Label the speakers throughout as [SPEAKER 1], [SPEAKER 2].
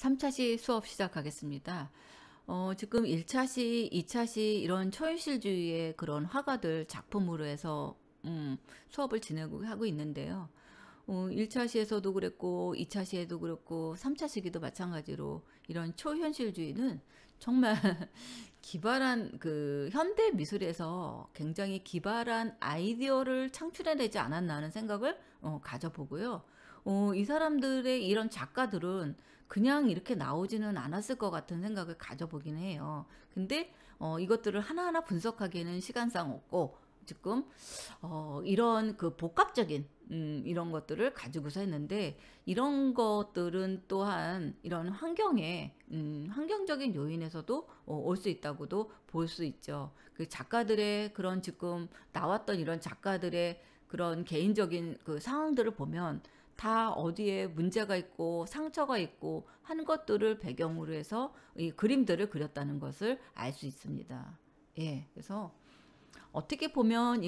[SPEAKER 1] 3차시 수업 시작하겠습니다. 지금 1차시, 2차시 이런 초현실주의의 그런 화가들 작품으로 해서 수업을 진행하고 하고 있는데요. 1차시에서도 그랬고 2차시에도 그렇고 3차시기도 마찬가지로 이런 초현실주의는 정말 기발한 그 현대 미술에서 굉장히 기발한 아이디어를 창출해내지 않았나 하는 생각을 가져보고요. 이 사람들의 이런 작가들은 그냥 이렇게 나오지는 않았을 것 같은 생각을 가져보긴 해요. 근데 이것들을 하나하나 분석하기에는 시간상 없고 지금 이런 그 복합적인 이런 것들을 가지고서 했는데, 이런 것들은 또한 이런 환경에 환경적인 요인에서도 올 수 있다고도 볼 수 있죠. 그 작가들의 그런 지금 나왔던 이런 작가들의 그런 개인적인 그 상황들을 보면 다 어디에 문제가 있고 상처가 있고 한 것들을 배경으로 해서 이 그림들을 그렸다는 것을 알 수 있습니다. 예, 그래서 어떻게 보면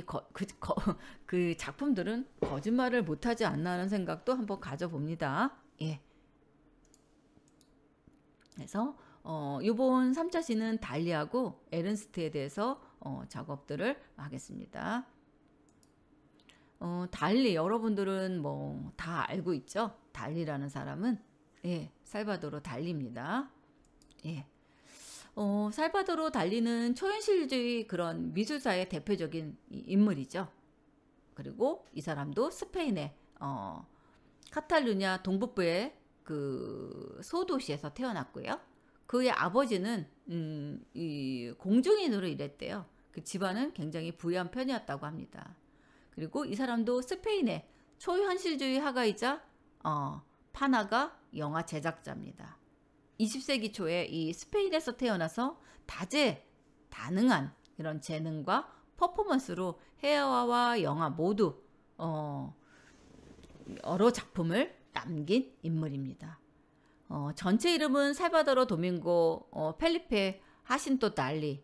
[SPEAKER 1] 그 작품들은 거짓말을 못하지 않나 하는 생각도 한번 가져봅니다. 예. 그래서 이번 3차시는 달리하고 에른스트에 대해서 작업들을 하겠습니다. 달리 여러분들은 뭐 다 알고 있죠? 달리라는 사람은 살바도르 달리입니다. 예. 살바도르 달리는 초현실주의 그런 미술사의 대표적인 인물이죠. 그리고 이 사람도 스페인의 카탈루냐 동북부의 그 소도시에서 태어났고요. 그의 아버지는 이 공중인으로 일했대요. 그 집안은 굉장히 부유한 편이었다고 합니다. 그리고 이 사람도 스페인의 초현실주의 화가이자 파나가 영화 제작자입니다. 20세기 초에 이 스페인에서 태어나서 다재다능한 이런 재능과 퍼포먼스로 해외와 영화 모두 여러 작품을 남긴 인물입니다. 전체 이름은 살바도르 도밍고 펠리페 하신토 달리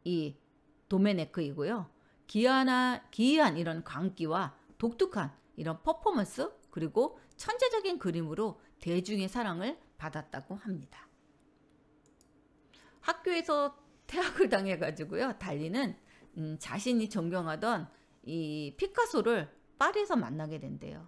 [SPEAKER 1] 이 도메네크이고요. 기이한 이런 광기와 독특한 이런 퍼포먼스, 그리고 천재적인 그림으로 대중의 사랑을 받았다고 합니다. 학교에서 퇴학을 당해가지고요. 달리는 자신이 존경하던 이 피카소를 파리에서 만나게 된대요.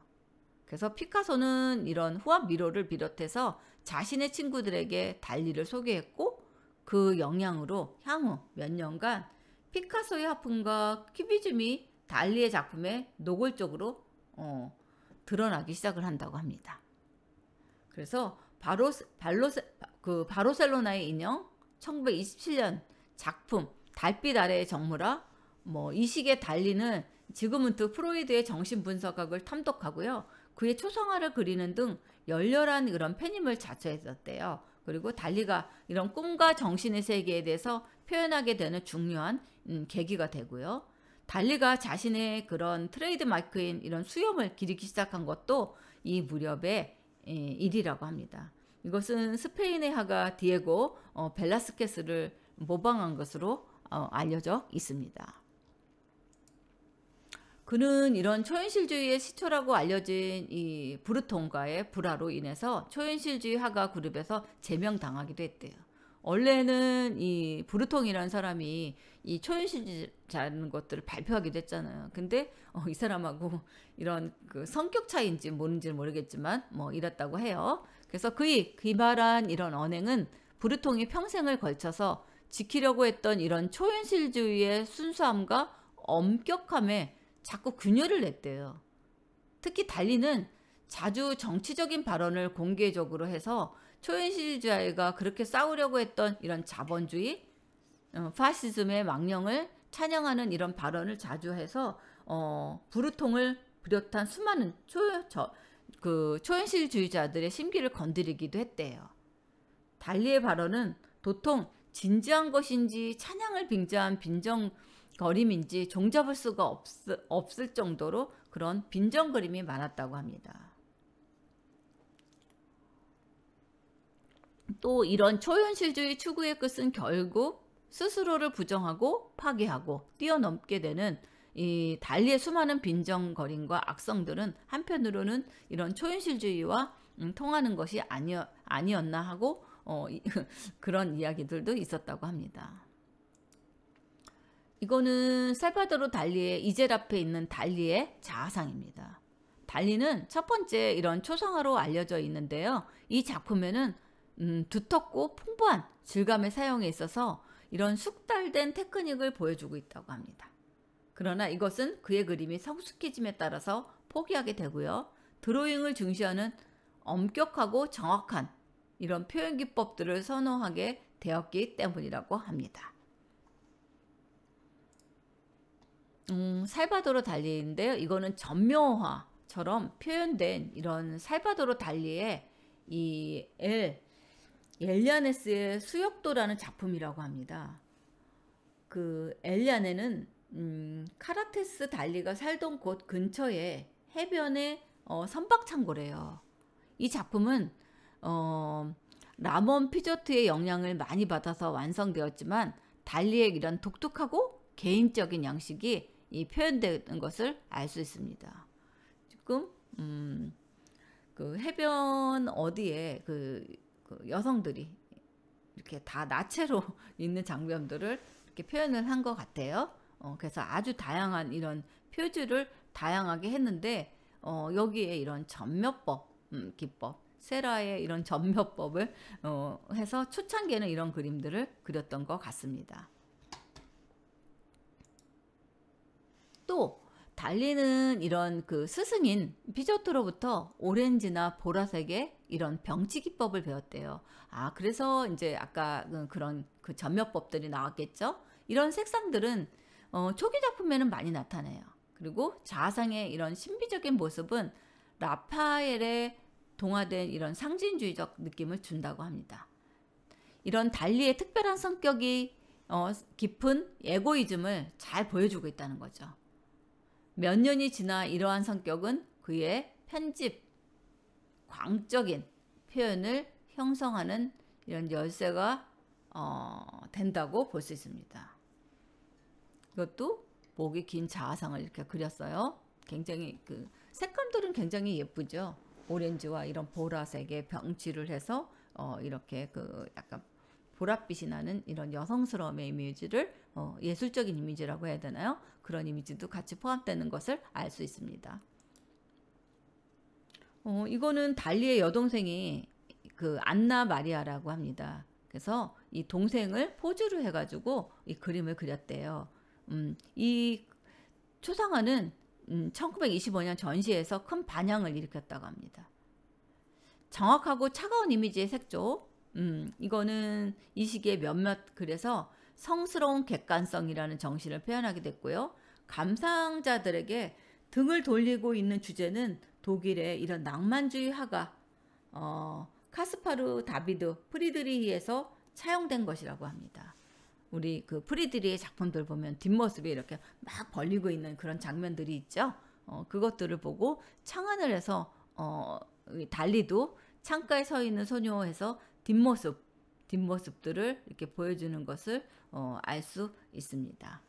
[SPEAKER 1] 그래서 피카소는 이런 후압 미로를 비롯해서 자신의 친구들에게 달리를 소개했고, 그 영향으로 향후 몇 년간 피카소의 화풍과 큐비즘이 달리의 작품에 노골적으로 드러나기 시작을 한다고 합니다. 그래서 바르셀로나의 인형 1927년 작품 달빛 아래의 정물화, 이 시기에 달리는 지그문트 프로이드의 정신분석학을 탐독하고요. 그의 초상화를 그리는 등 열렬한 그런 팬임을 자처했었대요. 그리고 달리가 이런 꿈과 정신의 세계에 대해서 표현하게 되는 중요한 계기가 되고요. 달리가 자신의 그런 트레이드 마크인 이런 수염을 기르기 시작한 것도 이 무렵의 일이라고 합니다. 이것은 스페인의 화가 디에고 벨라스케스를 모방한 것으로 알려져 있습니다. 그는 이런 초현실주의의 시초라고 알려진 이 브루통과의 불화로 인해서 초현실주의 화가 그룹에서 제명당하기도 했대요. 원래는 이 브루통이라는 사람이 이 초현실주의라는 것들을 발표하기도 했잖아요. 근데 이 사람하고 이런 그 성격 차이인지 뭔지 모르겠지만 이랬다고 해요. 그래서 그의 기발한 이런 언행은 브루통이 평생을 걸쳐서 지키려고 했던 이런 초현실주의의 순수함과 엄격함에 자꾸 균열을 냈대요. 특히 달리는 자주 정치적인 발언을 공개적으로 해서 초현실주의가 그렇게 싸우려고 했던 이런 자본주의, 파시즘의 망령을 찬양하는 이런 발언을 자주 해서 브루통을 비롯한 수많은 초현실주의자들의 심기를 건드리기도 했대요. 달리의 발언은 도통 진지한 것인지 찬양을 빙자한 빈정거림인지 종잡을 수가 없을 정도로 그런 빈정거림이 많았다고 합니다. 또 이런 초현실주의 추구의 끝은 결국 스스로를 부정하고 파괴하고 뛰어넘게 되는 이 달리의 수많은 빈정거림과 악성들은 한편으로는 이런 초현실주의와 통하는 것이 아니었나 하고 그런 이야기들도 있었다고 합니다. 이거는 살바도르 달리의 이젤 앞에 있는 달리의 자아상입니다. 달리는 첫 번째 이런 초상화로 알려져 있는데요. 이 작품에는 두텁고 풍부한 질감의 사용에 있어서 이런 숙달된 테크닉을 보여주고 있다고 합니다. 그러나 이것은 그의 그림이 성숙해짐에 따라서 포기하게 되고요. 드로잉을 중시하는 엄격하고 정확한 이런 표현 기법들을 선호하게 되었기 때문이라고 합니다. 살바도르 달리인데요. 이거는 전묘화처럼 표현된 이런 살바도르 달리의 이 엘리아네스의 수역도라는 작품이라고 합니다. 그 엘리아네는 카라테스 달리가 살던 곳 근처에 해변의 선박창고래요. 이 작품은 라몬 피조트의 영향을 많이 받아서 완성되었지만 달리의 이런 독특하고 개인적인 양식이 이 표현되는 것을 알 수 있습니다. 지금 그 해변 어디에 그 여성들이 이렇게 다 나체로 있는 장면들을 이렇게 표현을 한 것 같아요. 그래서 아주 다양한 이런 표주를 다양하게 했는데 여기에 이런 전묘법 기법, 세라의 이런 전묘법을 해서 초창기에는 이런 그림들을 그렸던 것 같습니다. 또 달리는 이런 그 스승인 피조트로부터 오렌지나 보라색의 이런 병치 기법을 배웠대요. 그래서 이제 아까 그런 그 전묘법들이 나왔겠죠. 이런 색상들은 초기 작품에는 많이 나타나요. 그리고 자아상의 이런 신비적인 모습은 라파엘의 동화된 이런 상징주의적 느낌을 준다고 합니다. 이런 달리의 특별한 성격이 깊은 에고이즘을 잘 보여주고 있다는 거죠. 몇 년이 지나 이러한 성격은 그의 편집, 광적인 표현을 형성하는 이런 열쇠가 된다고 볼 수 있습니다. 이것도 목이 긴 자아상을 이렇게 그렸어요. 굉장히 그 색감들은 굉장히 예쁘죠. 오렌지와 이런 보라색의 병치를 해서 이렇게 그 약간 보랏빛이 나는 이런 여성스러움의 이미지를 예술적인 이미지라고 해야 되나요? 그런 이미지도 같이 포함되는 것을 알 수 있습니다. 이거는 달리의 여동생이 그 안나 마리아라고 합니다. 그래서 이 동생을 포즈로 해가지고 이 그림을 그렸대요. 이 초상화는 1925년 전시에서 큰 반향을 일으켰다고 합니다. 정확하고 차가운 이미지의 색조, 이거는 이 시기에 몇몇 글에서 성스러운 객관성이라는 정신을 표현하게 됐고요. 감상자들에게 등을 돌리고 있는 주제는 독일의 이런 낭만주의 화가 카스파르 다비드 프리드리히에서 차용된 것이라고 합니다. 우리 그 프리드리히의 작품들 보면 뒷모습이 이렇게 막 벌리고 있는 그런 장면들이 있죠. 그것들을 보고 창안을 해서 달리도 창가에 서 있는 소녀에서 뒷모습들을 이렇게 보여주는 것을 알 수 있습니다.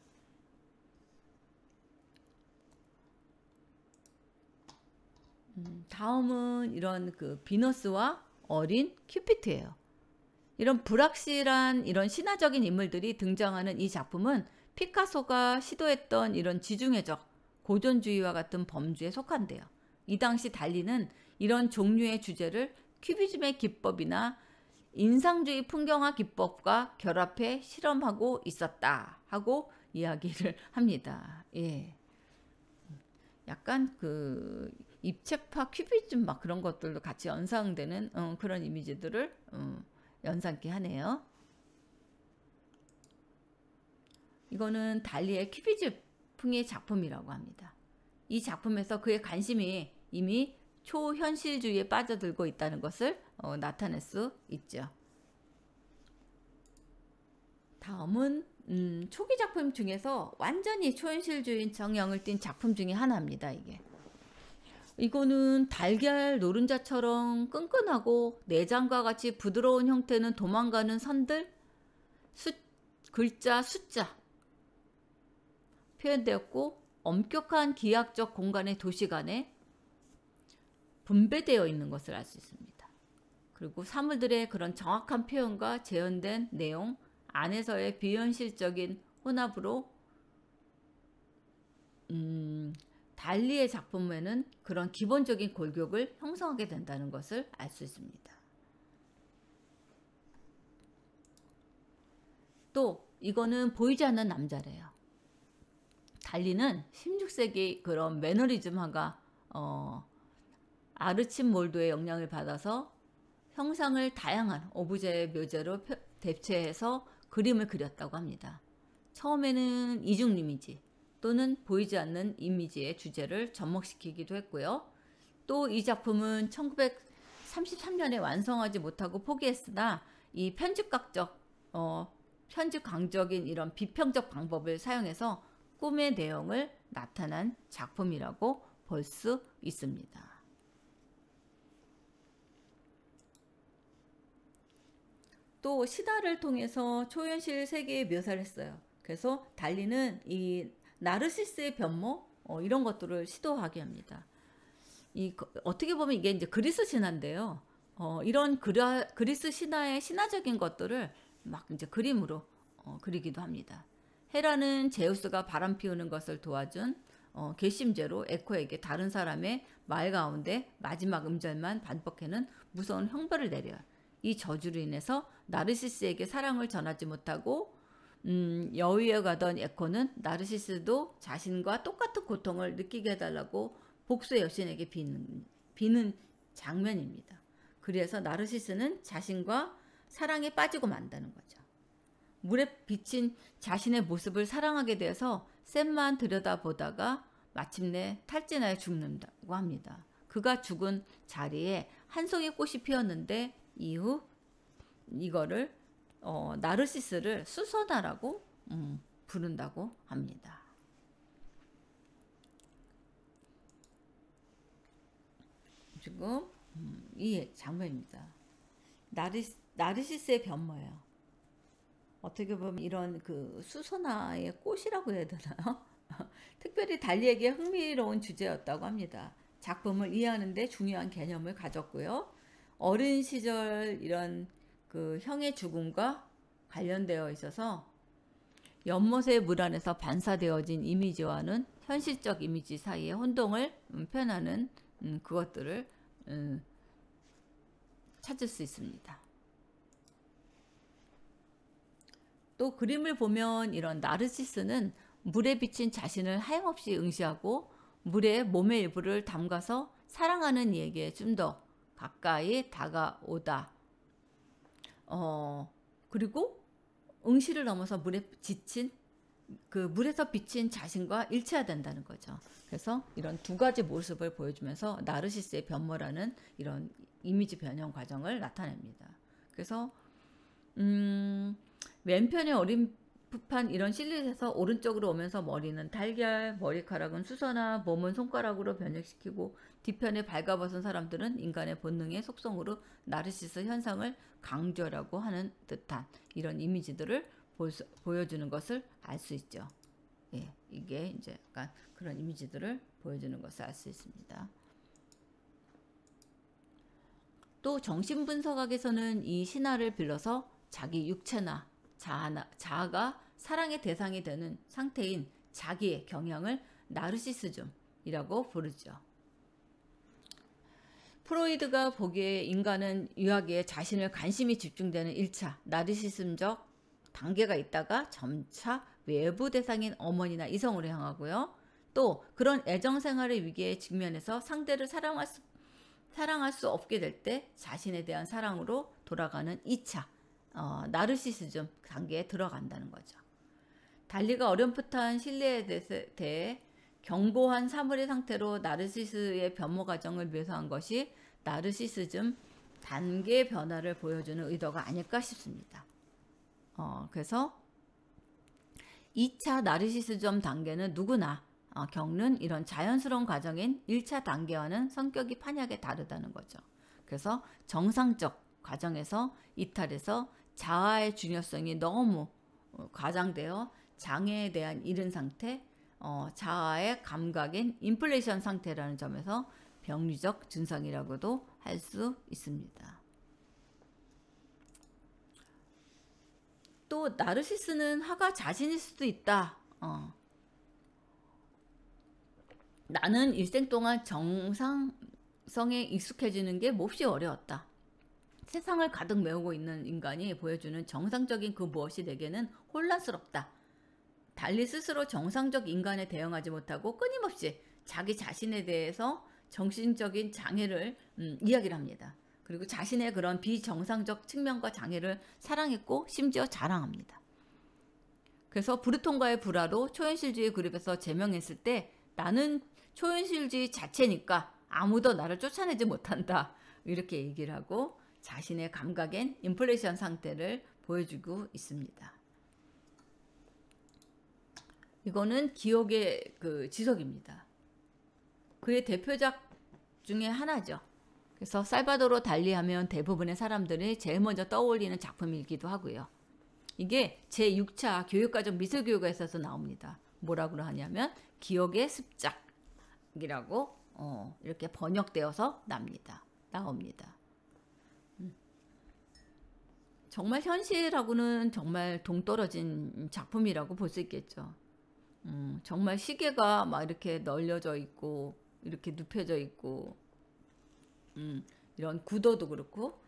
[SPEAKER 1] 다음은 이런 그 비너스와 어린 큐피트예요. 이런 불확실한 이런 신화적인 인물들이 등장하는 이 작품은 피카소가 시도했던 이런 지중해적 고전주의와 같은 범주에 속한대요. 이 당시 달리는 이런 종류의 주제를 큐비즘의 기법이나 인상주의 풍경화 기법과 결합해 실험하고 있었다 하고 이야기를 합니다. 예. 약간 그 입체파 큐비즘 막 그런 것들도 같이 연상되는 그런 이미지들을 연상케 하네요. 이거는 달리의 큐비즘풍의 작품이라고 합니다. 이 작품에서 그의 관심이 이미 초현실주의에 빠져들고 있다는 것을 나타낼 수 있죠. 다음은 초기 작품 중에서 완전히 초현실주의 성향을 띤 작품 중에 하나입니다. 이거는 달걀 노른자처럼 끈끈하고 내장과 같이 부드러운 형태는 도망가는 선들, 글자, 숫자 표현되었고 엄격한 기하학적 공간의 도시 간에 분배되어 있는 것을 알 수 있습니다. 그리고 사물들의 그런 정확한 표현과 재현된 내용 안에서의 비현실적인 혼합으로 달리의 작품에는 그런 기본적인 골격을 형성하게 된다는 것을 알 수 있습니다. 또 이거는 보이지 않는 남자래요. 달리는 16세기 그런 매너리즘화가 아르침몰드의 영향을 받아서 형상을 다양한 오브제의 묘제로 대체해서 그림을 그렸다고 합니다. 처음에는 이중 이미지 또는 보이지 않는 이미지의 주제를 접목시키기도 했고요. 또 이 작품은 1933년에 완성하지 못하고 포기했으나 이 편집각적인 이런 비평적 방법을 사용해서 꿈의 내용을 나타난 작품이라고 볼 수 있습니다. 또 신화를 통해서 초현실 세계의 묘사를 했어요. 그래서 달리는 이 나르시스의 변모 이런 것들을 시도하게 합니다. 어떻게 보면 이게 이제 그리스 신화인데요. 이런 그리스 신화의 신화적인 것들을 막 이제 그림으로 그리기도 합니다. 헤라는 제우스가 바람 피우는 것을 도와준 괘씸죄로 에코에게 다른 사람의 말 가운데 마지막 음절만 반복해는 무서운 형벌을 내려요. 이 저주로 인해서 나르시스에게 사랑을 전하지 못하고 여위에 가던 에코는 나르시스도 자신과 똑같은 고통을 느끼게 해달라고 복수의 여신에게 비는 장면입니다. 그래서 나르시스는 자신과 사랑에 빠지고 만다는 거죠. 물에 비친 자신의 모습을 사랑하게 돼서 샘만 들여다보다가 마침내 탈진하여 죽는다고 합니다. 그가 죽은 자리에 한 송이 꽃이 피었는데 이후 이거를 나르시스를 수선화라고 부른다고 합니다. 지금 이 장면입니다. 나르시스의 변모예요. 어떻게 보면 이런 그 수선화의 꽃이라고 해야 되나요? 특별히 달리에게 흥미로운 주제였다고 합니다. 작품을 이해하는 데 중요한 개념을 가졌고요. 어린 시절 이런 그 형의 죽음과 관련되어 있어서 연못의 물 안에서 반사되어진 이미지와는 현실적 이미지 사이의 혼동을 표현하는 그것들을 찾을 수 있습니다. 또 그림을 보면 이런 나르시스는 물에 비친 자신을 하염없이 응시하고 물에 몸의 일부를 담가서 사랑하는 이에게 좀 더 가까이 다가오다. 그리고 응시를 넘어서 물에서 비친 자신과 일치화된다는 거죠. 그래서 이런 두 가지 모습을 보여주면서 나르시스의 변모라는 이런 이미지 변형 과정을 나타냅니다. 그래서 왼편의 어림풋한 이런 실루엣에서 오른쪽으로 오면서 머리는 달걀, 머리카락은 수선화, 몸은 손가락으로 변형시키고 뒤편에 발가벗은 사람들은 인간의 본능의 속성으로 나르시스 현상을 강조라고 하는 듯한 이런 이미지들을 보여주는 것을 알 수 있죠. 예, 이게 이제 약간 그런 이미지들을 보여주는 것을 알 수 있습니다. 또 정신분석학에서는 이 신화를 빌려서 자기 육체나 자아가 사랑의 대상이 되는 상태인 자기의 경향을 나르시시즘이라고 부르죠. 프로이드가 보기에 인간은 유아기에 자신을 관심이 집중되는 1차 나르시즘적 단계가 있다가 점차 외부 대상인 어머니나 이성으로 향하고요. 또 그런 애정생활의 위기에 직면해서 상대를 사랑할 수 없게 될 때 자신에 대한 사랑으로 돌아가는 2차 나르시시즘 단계에 들어간다는 거죠. 달리가 어렴풋한 신뢰에 대해 견고한 사물의 상태로 나르시스의 변모 과정을 묘사한 것이 나르시시즘 단계 변화를 보여주는 의도가 아닐까 싶습니다. 그래서 2차 나르시시즘 단계는 누구나 겪는 이런 자연스러운 과정인 1차 단계와는 성격이 판이하게 다르다는 거죠. 그래서 정상적 과정에서 이탈해서 자아의 중요성이 너무 과장되어 장애에 대한 이른 상태, 자아의 감각인 인플레이션 상태라는 점에서 병리적 증상이라고도 할 수 있습니다. 또 나르시스는 화가 자신일 수도 있다. 나는 일생 동안 정상성에 익숙해지는 게 몹시 어려웠다. 세상을 가득 메우고 있는 인간이 보여주는 정상적인 그 무엇이 내게는 혼란스럽다. 달리 스스로 정상적 인간에 대응하지 못하고 끊임없이 자기 자신에 대해서 정신적인 장애를 이야기를 합니다. 그리고 자신의 그런 비정상적 측면과 장애를 사랑했고 심지어 자랑합니다. 그래서 브루톤과의 불화로 초현실주의 그룹에서 제명했을 때 나는 초현실주의 자체니까 아무도 나를 쫓아내지 못한다. 이렇게 얘기를 하고 자신의 감각엔 인플레이션 상태를 보여주고 있습니다. 이거는 기억의 그 지속입니다. 그의 대표작 중에 하나죠. 그래서 살바도르 달리 하면 대부분의 사람들이 제일 먼저 떠올리는 작품이기도 하고요. 이게 제6차 교육과정 미술교육에서 나옵니다. 뭐라고 하냐면 기억의 습작이라고 이렇게 번역되어서 나옵니다. 정말 현실하고는 정말 동떨어진 작품이라고 볼 수 있겠죠. 정말 시계가 막 이렇게 널려져 있고 이렇게 눕혀져 있고 이런 구도도 그렇고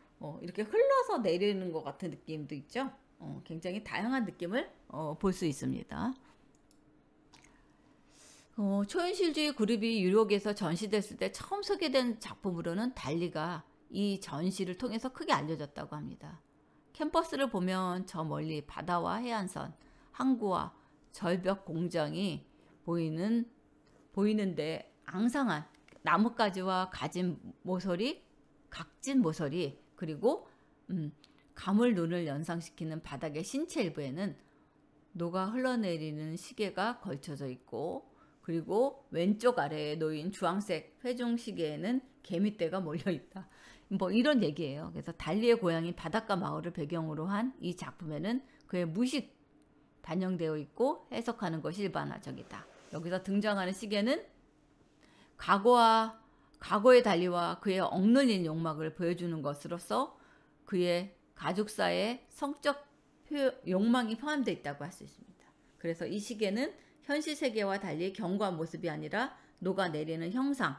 [SPEAKER 1] 이렇게 흘러서 내리는 것 같은 느낌도 있죠. 굉장히 다양한 느낌을 볼 수 있습니다. 초현실주의 그룹이 유럽에서 전시됐을 때 처음 소개된 작품으로는 달리가 이 전시를 통해서 크게 알려졌다고 합니다. 캠퍼스를 보면 저 멀리 바다와 해안선, 항구와 절벽 공장이 보이는데 앙상한 나뭇가지와 각진 모서리 그리고 가물 눈을 연상시키는 바닥의 신체 일부에는 녹아 흘러내리는 시계가 걸쳐져 있고 그리고 왼쪽 아래에 놓인 주황색 회중 시계에는 개미떼가 몰려있다. 뭐 이런 얘기예요. 그래서 달리의 고향인 바닷가 마을을 배경으로 한 이 작품에는 그의 무식 반영되어 있고 해석하는 것이 일반화적이다. 여기서 등장하는 시계는 과거의 달리와 그의 억눌린 욕망을 보여주는 것으로서 그의 가족사의 성적 욕망이 포함되어 있다고 할 수 있습니다. 그래서 이 시계는 현실 세계와 달리 견고한 모습이 아니라 녹아내리는 형상을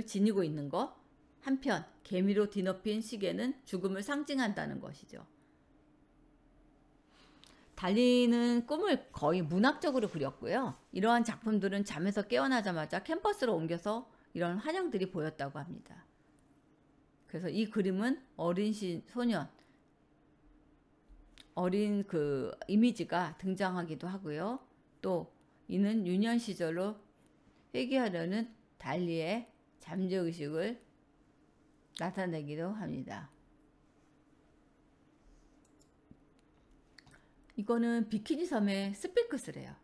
[SPEAKER 1] 지니고 있는 것. 한편 개미로 뒤덮인 시계는 죽음을 상징한다는 것이죠. 달리는 꿈을 거의 문학적으로 그렸고요. 이러한 작품들은 잠에서 깨어나자마자 캠퍼스로 옮겨서 이런 환영들이 보였다고 합니다. 그래서 이 그림은 어린 그 이미지가 등장하기도 하고요. 또 이는 유년 시절로 회귀하려는 달리의 잠재의식을 나타내기도 합니다. 이거는 비키니 섬의 스핑크스래요.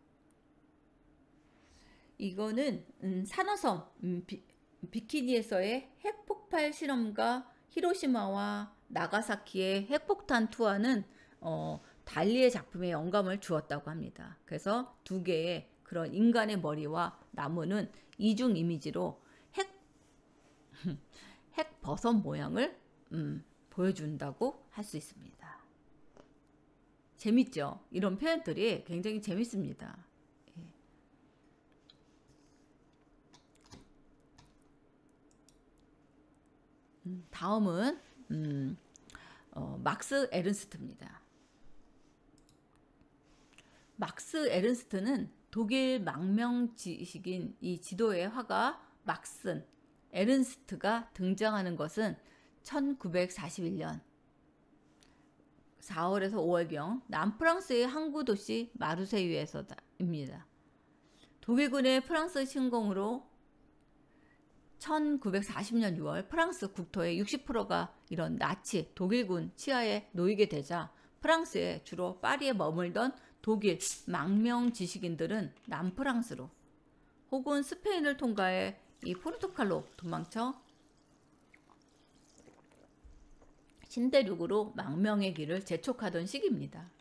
[SPEAKER 1] 이거는 산호섬 비키니에서의 핵폭발 실험과 히로시마와 나가사키의 핵폭탄 투하는 달리의 작품에 영감을 주었다고 합니다. 그래서 두 개의 그런 인간의 머리와 나무는 이중 이미지로 핵 버섯 모양을 보여준다고 할 수 있습니다. 재밌죠? 이런 표현들이 굉장히 재밌습니다. 다음은 막스 에른스트입니다. 막스 에른스트는 독일 망명 지식인 이 지도의 화가 막슨 에른스트가 등장하는 것은 1941년 4월에서 5월경 남프랑스의 항구 도시 마르세유에서입니다. 독일군의 프랑스 침공으로 1940년 6월 프랑스 국토의 60%가 이런 나치 독일군 치하에 놓이게 되자 프랑스에 주로 파리에 머물던 독일 망명 지식인들은 남프랑스로 혹은 스페인을 통과해 이 포르투갈로 도망쳐 신대륙으로 망명의 길을 재촉하던 시기입니다.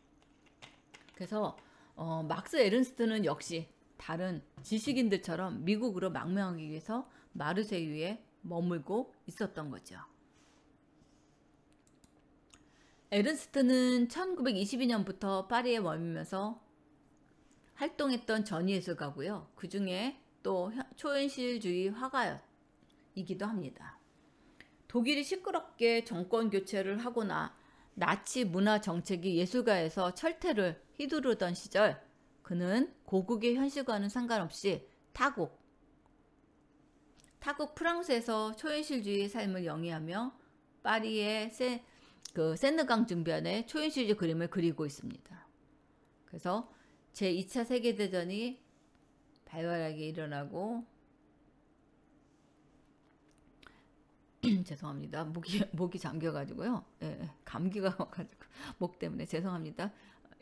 [SPEAKER 1] 그래서 막스 에른스트는 역시 다른 지식인들처럼 미국으로 망명하기 위해서 마르세유에 머물고 있었던 거죠. 에른스트는 1922년부터 파리에 머물면서 활동했던 전예술가고요. 그 중에 또 초현실주의 화가이기도 합니다. 독일이 시끄럽게 정권 교체를 하거나 나치 문화 정책이 예술가에서 철퇴를 휘두르던 시절, 그는 고국의 현실과는 상관없이 타국 프랑스에서 초현실주의 삶을 영위하며 파리의 세느강 중변에 초현실주의 그림을 그리고 있습니다. 그래서 제2차 세계대전이 발발하게 일어나고 죄송합니다. 목이 잠겨가지고요. 예, 감기가 와가지고 목 때문에 죄송합니다.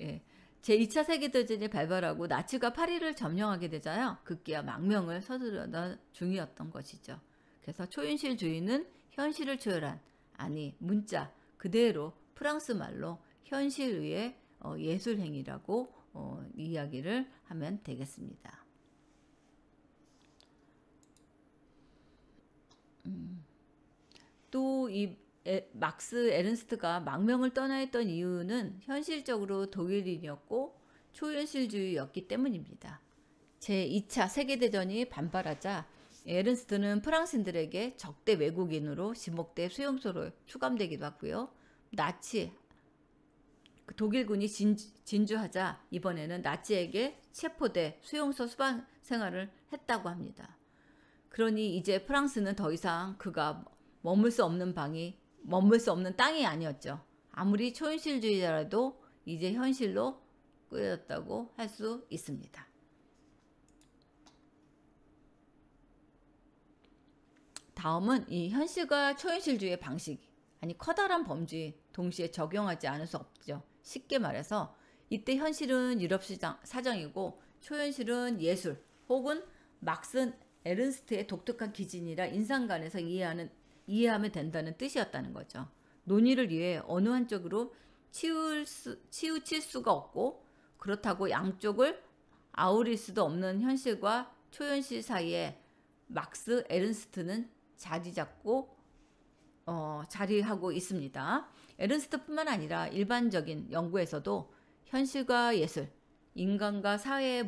[SPEAKER 1] 예. 제2차 세계대전이 발발하고 나치가 파리를 점령하게 되자요. 급기야 망명을 서두르던 중이었던 것이죠. 그래서 초현실주의는 현실을 초월한, 아니 문자 그대로 프랑스 말로 현실의 예술행위라고 이야기를 하면 되겠습니다. 또 이 막스 에른스트가 망명을 떠나 있던 이유는 현실적으로 독일인이었고 초현실주의였기 때문입니다. 제2차 세계대전이 반발하자 에른스트는 프랑스인들에게 적대 외국인으로 지목돼 수용소로 추감되기도 하고요. 나치 독일군이 진주하자 이번에는 나치에게 체포돼 수용소 수방 생활을 했다고 합니다. 그러니 이제 프랑스는 더 이상 그가 머물 수 없는 땅이 아니었죠. 아무리 초현실주의자라도 이제 현실로 끌어졌다고 할 수 있습니다. 다음은 이 현실과 초현실주의의 방식, 아니 커다란 범주에 동시에 적용하지 않을 수 없죠. 쉽게 말해서 이때 현실은 유럽 사정이고 초현실은 예술 혹은 막스 에른스트의 독특한 기준이라 인상간에서 이해하면 된다는 뜻이었다는 거죠. 논의를 위해 어느 한쪽으로 치우칠 수가 없고 그렇다고 양쪽을 아우릴 수도 없는 현실과 초현실 사이에 막스 에른스트는 자리하고 있습니다. 에른스트뿐만 아니라 일반적인 연구에서도 현실과 예술, 인간과 사회의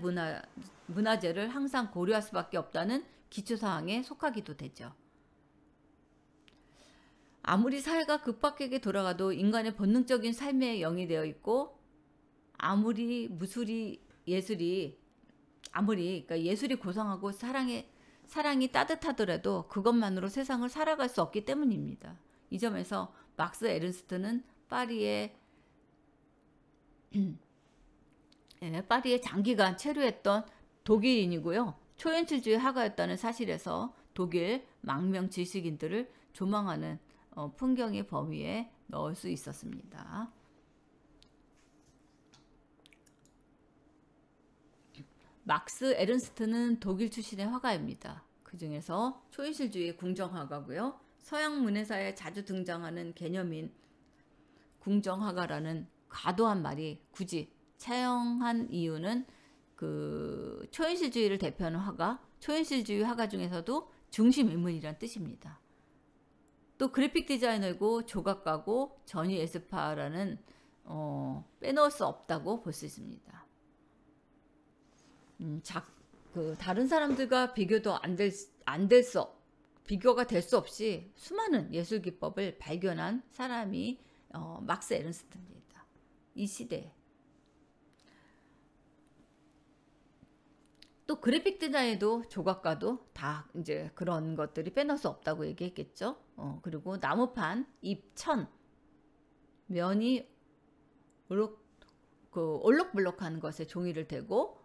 [SPEAKER 1] 문화재를 항상 고려할 수밖에 없다는 기초사항에 속하기도 되죠. 아무리 사회가 급박하게 돌아가도 인간의 본능적인 삶에 영위되어 있고 아무리 예술이 고상하고 사랑이 따뜻하더라도 그것만으로 세상을 살아갈 수 없기 때문입니다. 이 점에서 막스 에른스트는 파리에 장기간 체류했던 독일인이고요. 초현실주의 화가였다는 사실에서 독일 망명 지식인들을 조망하는 풍경의 범위에 넣을 수 있었습니다. 막스 에른스트는 독일 출신의 화가입니다. 그 중에서 초현실주의 궁정화가고요. 서양 문예사에 자주 등장하는 개념인 궁정화가라는 과도한 말이 굳이 차용한 이유는 그 초현실주의를 대표하는 화가, 초현실주의 화가 중에서도 중심인물이란 뜻입니다. 또 그래픽 디자이너이고 조각가고 전위 예술파라는 빼놓을 수 없다고 볼 수 있습니다. 다른 사람들과 비교가 될 수 없이 수많은 예술 기법을 발견한 사람이 막스 에른스트입니다. 이 시대에. 또 그래픽 디자인도 조각가도 다 이제 그런 것들이 빼놓을 수 없다고 얘기했겠죠. 그리고 나무판, 잎, 천, 면이 올록블록한 것에 종이를 대고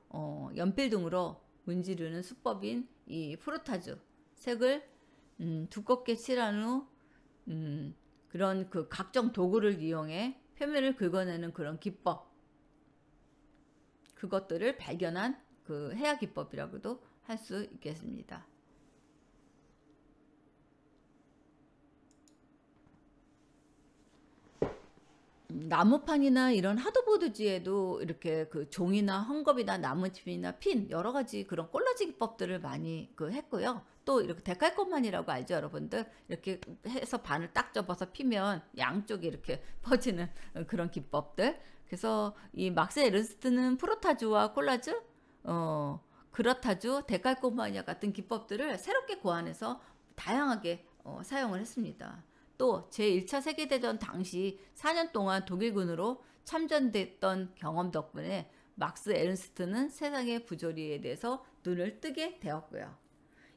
[SPEAKER 1] 연필 등으로 문지르는 수법인 이 프로타주 색을 두껍게 칠한 후 그런 그 각종 도구를 이용해 표면을 긁어내는 그런 기법, 그것들을 발견한 그 해야 기법이라고도 할 수 있겠습니다. 나무판이나 이런 하드보드지에도 이렇게 그 종이나 헝겊이나 나무집이나 핀 여러 가지 그런 콜라지 기법들을 많이 했고요. 또 이렇게 데칼코마니라고 알죠, 여러분들? 이렇게 해서 반을 딱 접어서 피면 양쪽에 이렇게 퍼지는 그런 기법들. 그래서 이 막스 에른스트는 프로타주와 콜라주, 그라타주, 데칼코마니아 같은 기법들을 새롭게 고안해서 다양하게 사용을 했습니다. 또 제1차 세계대전 당시 4년 동안 독일군으로 참전됐던 경험 덕분에 막스 에른스트는 세상의 부조리에 대해서 눈을 뜨게 되었고요.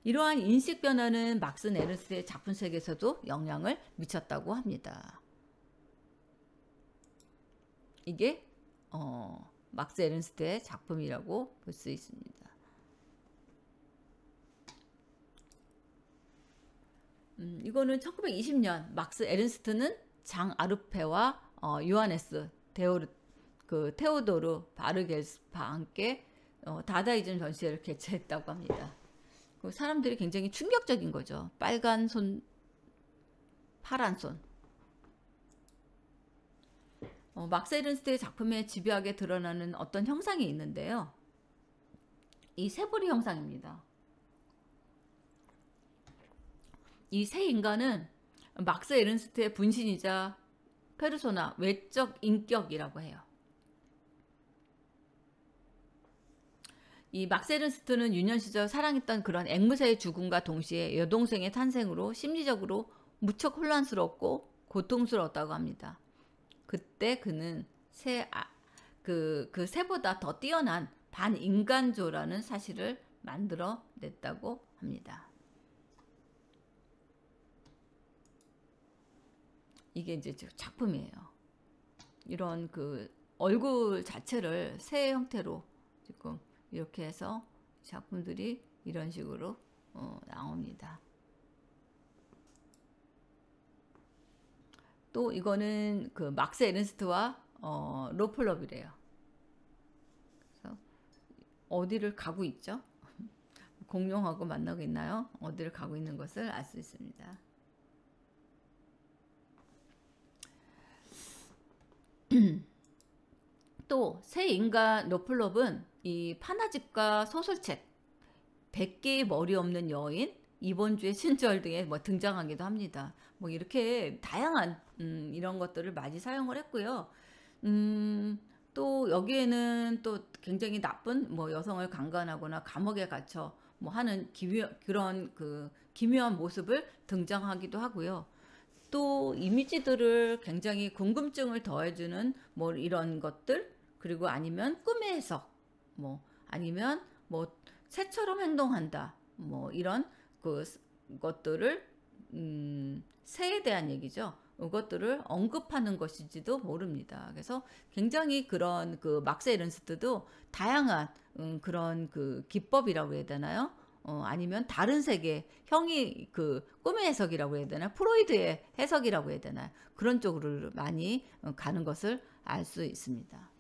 [SPEAKER 1] 이러한 인식 변화는 막스 에른스트의 작품 세계에서도 영향을 미쳤다고 합니다. 이게 막스 에른스트의 작품이라고 볼 수 있습니다. 이거는 1920년 막스 에른스트는 장 아르페와 요하네스 테오도르 바르겔스와 함께 다다이즘 전시회를 개최했다고 합니다. 그 사람들이 굉장히 충격적인 거죠. 빨간 손, 파란 손. 막스 에른스트의 작품에 집요하게 드러나는 어떤 형상이 있는데요. 이 세부리 형상입니다. 이 세 인간은 막스 에른스트의 분신이자 페르소나, 외적 인격이라고 해요. 이 막스 에른스트는 유년 시절 사랑했던 그런 앵무새의 죽음과 동시에 여동생의 탄생으로 심리적으로 무척 혼란스럽고 고통스러웠다고 합니다. 그때 그는 그 새보다 더 뛰어난 반인간조라는 사실을 만들어냈다고 합니다. 이게 이제 작품이에요. 이런 그 얼굴 자체를 새 형태로 지금 이렇게 해서 작품들이 이런 식으로 나옵니다. 또 이거는 그 막스 에른스트와 로플럽이래요. 그래서 어디를 가고 있죠? 공룡하고 만나고 있나요? 어디를 가고 있는 것을 알 수 있습니다. 또 새 인간 로플럽은 이 파나집과 소설책 100개의 머리 없는 여인, 이번 주의 신절 등에 뭐 등장하기도 합니다. 뭐 이렇게 다양한 이런 것들을 많이 사용을 했고요. 또 여기에는 또 굉장히 나쁜 뭐 여성을 강간하거나 감옥에 갇혀 뭐 하는 그런 그 기묘한 모습을 등장하기도 하고요. 또 이미지들을 굉장히 궁금증을 더해주는 뭐 이런 것들, 그리고 아니면 꿈의 해석, 뭐 아니면 뭐 새처럼 행동한다, 뭐 이런 것들을 새에 대한 얘기죠. 이것들을 언급하는 것인지도 모릅니다. 그래서 굉장히 그런 그 막스 에른스트도 다양한 그런 그 기법이라고 해야 되나요? 아니면 다른 세계 형이 그 꿈의 해석이라고 해야 되나, 프로이드의 해석이라고 해야 되나, 그런 쪽으로 많이 가는 것을 알 수 있습니다.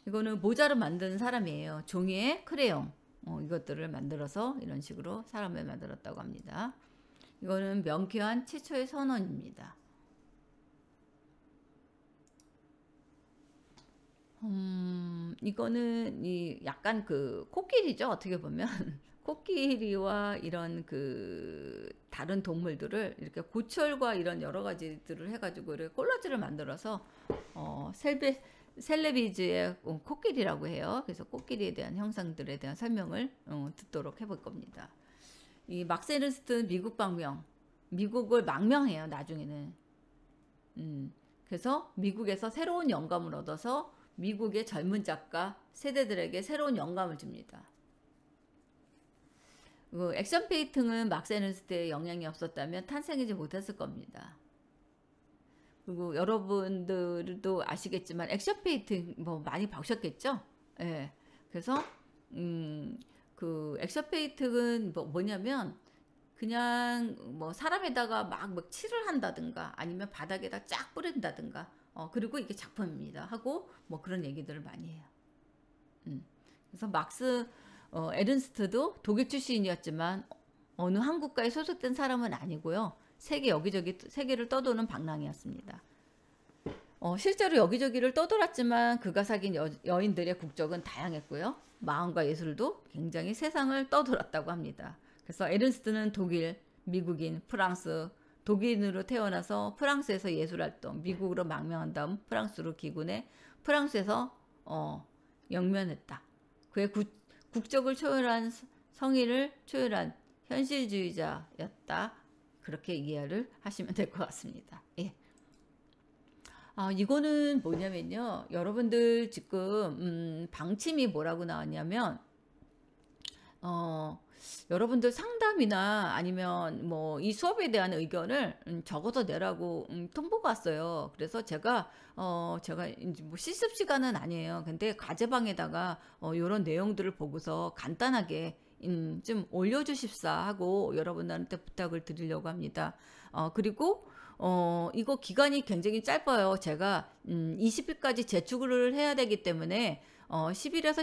[SPEAKER 1] 이거는 모자를 만든 사람이에요. 종이에 크레용 이것들을 만들어서 이런 식으로 사람을 만들었다고 합니다. 이거는 명쾌한 최초의 선언입니다. 이거는 약간 그 코끼리죠, 어떻게 보면. 코끼리와 이런 그 다른 동물들을 이렇게 고철과 이런 여러 가지들을 해가지고 이렇게 콜라지를 만들어서 셀레비즈의 코끼리라고 해요. 그래서 코끼리에 대한 형상들에 대한 설명을 듣도록 해볼 겁니다. 이 막스 에른스트는 미국을 망명해요, 나중에는. 그래서 미국에서 새로운 영감을 얻어서 미국의 젊은 작가 세대들에게 새로운 영감을 줍니다. 액션 페인팅은 막스 에른스트의 영향이 없었다면 탄생하지 못했을 겁니다. 그리고 여러분들도 아시겠지만 액션 페인팅 뭐 많이 보셨겠죠? 예. 그래서 그 액션 페인팅은 뭐냐면 그냥 뭐 사람에다가 막 칠을 한다든가 아니면 바닥에다 쫙 뿌린다든가 그리고 이게 작품입니다 하고 뭐 그런 얘기들을 많이 해요. 그래서 막스 에른스트도 독일 출신이었지만 어느 한국가에 소속된 사람은 아니고요. 세계 여기저기 세계를 떠도는 방랑이었습니다. 실제로 여기저기를 떠돌았지만 그가 사귄 여인들의 국적은 다양했고요. 마음과 예술도 굉장히 세상을 떠돌았다고 합니다. 그래서 에른스트는 독일, 미국인, 프랑스, 독일인으로 태어나서 프랑스에서 예술활동, 미국으로 망명한 다음 프랑스로 귀국해 프랑스에서 영면했다. 그의 국적을 초월한 성의를 초월한 현실주의자였다. 그렇게 이해를 하시면 될 것 같습니다. 예. 이거는 뭐냐면요. 여러분들 지금 방침이 뭐라고 나왔냐면 여러분들 상담이나 아니면 뭐 이 수업에 대한 의견을 적어서 내라고 통보가 왔어요. 그래서 제가 이제 뭐 실습 시간은 아니에요. 근데 과제방에다가 요런 내용들을 보고서 간단하게 좀 올려주십사 하고 여러분들한테 부탁을 드리려고 합니다. 그리고 이거 기간이 굉장히 짧아요. 제가 20일까지 제출을 해야 되기 때문에 10일에서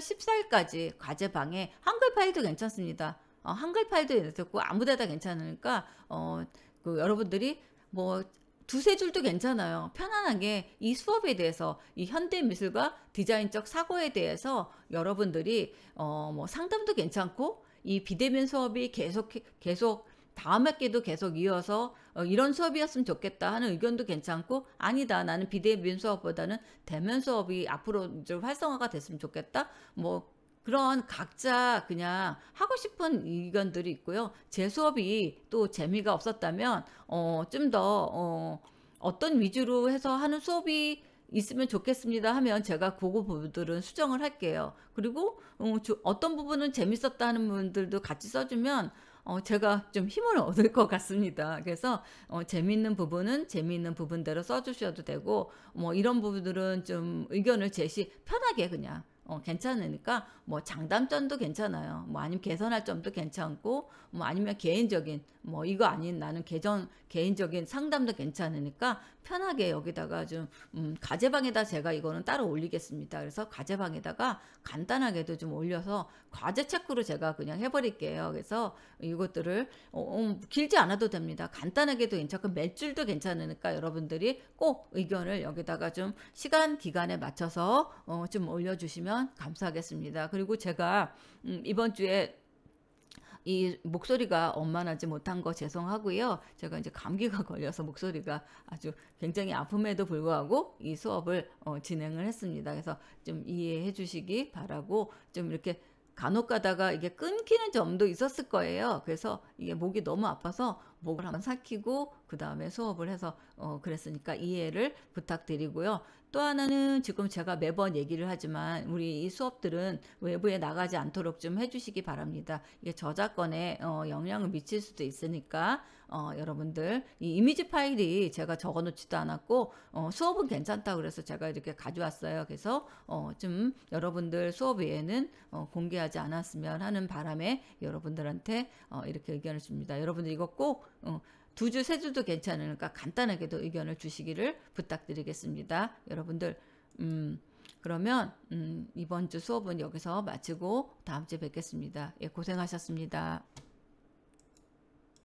[SPEAKER 1] 14일까지 과제방에 한글 파일도 괜찮습니다. 한글 파일도 괜찮고 아무 데다 괜찮으니까 그 여러분들이 뭐 두세 줄도 괜찮아요. 편안하게 이 수업에 대해서 이 현대미술과 디자인적 사고에 대해서 여러분들이 뭐 상담도 괜찮고 이 비대면 수업이 계속 다음 학기도 계속 이어서 이런 수업이었으면 좋겠다 하는 의견도 괜찮고, 아니다 나는 비대면 수업보다는 대면 수업이 앞으로 좀 활성화가 됐으면 좋겠다, 뭐 그런 각자 그냥 하고 싶은 의견들이 있고요. 제 수업이 또 재미가 없었다면 좀 더 어떤 위주로 해서 하는 수업이 있으면 좋겠습니다 하면 제가 그거 부분들은 수정을 할게요. 그리고 어떤 부분은 재밌었다 하는 분들도 같이 써주면 제가 좀 힘을 얻을 것 같습니다. 그래서 재미있는 부분은 재미있는 부분대로 써주셔도 되고, 뭐 이런 부분들은 좀 의견을 편하게 그냥 괜찮으니까 뭐 장단점도 괜찮아요. 뭐 아니면 개선할 점도 괜찮고, 뭐 아니면 개인적인 뭐 이거 아닌 나는 개인적인 상담도 괜찮으니까 편하게 여기다가 좀 과제방에다 제가 이거는 따로 올리겠습니다. 그래서 과제방에다가 간단하게도 좀 올려서 과제 체크로 제가 그냥 해버릴게요. 그래서 이것들을 길지 않아도 됩니다. 간단하게도 괜찮고 몇 줄도 괜찮으니까 여러분들이 꼭 의견을 여기다가 좀 시간 기간에 맞춰서 좀 올려주시면 감사하겠습니다. 그리고 제가 이번 주에 이 목소리가 원만하지 못한 거 죄송하고요. 제가 이제 감기가 걸려서 목소리가 아주 굉장히 아픔에도 불구하고 이 수업을 진행을 했습니다. 그래서 좀 이해해 주시기 바라고, 좀 이렇게 간혹 가다가 이게 끊기는 점도 있었을 거예요. 그래서 이게 목이 너무 아파서 목을 한번 삭히고 그 다음에 수업을 해서 그랬으니까 이해를 부탁드리고요. 또 하나는 지금 제가 매번 얘기를 하지만 우리 이 수업들은 외부에 나가지 않도록 좀 해주시기 바랍니다. 이게 저작권에 영향을 미칠 수도 있으니까 여러분들 이 이미지 파일이 제가 적어놓지도 않았고 수업은 괜찮다고 그래서 제가 이렇게 가져왔어요. 그래서 좀 여러분들 수업 외에는 공개하지 않았으면 하는 바람에 여러분들한테 이렇게 의견을 줍니다. 여러분들 이거 꼭 두 줄, 세 줄도 괜찮으니까 간단하게도 의견을 주시기를 부탁드리겠습니다. 여러분들, 그러면 이번 주 수업은 여기서 마치고 다음 주에 뵙겠습니다. 예, 고생하셨습니다.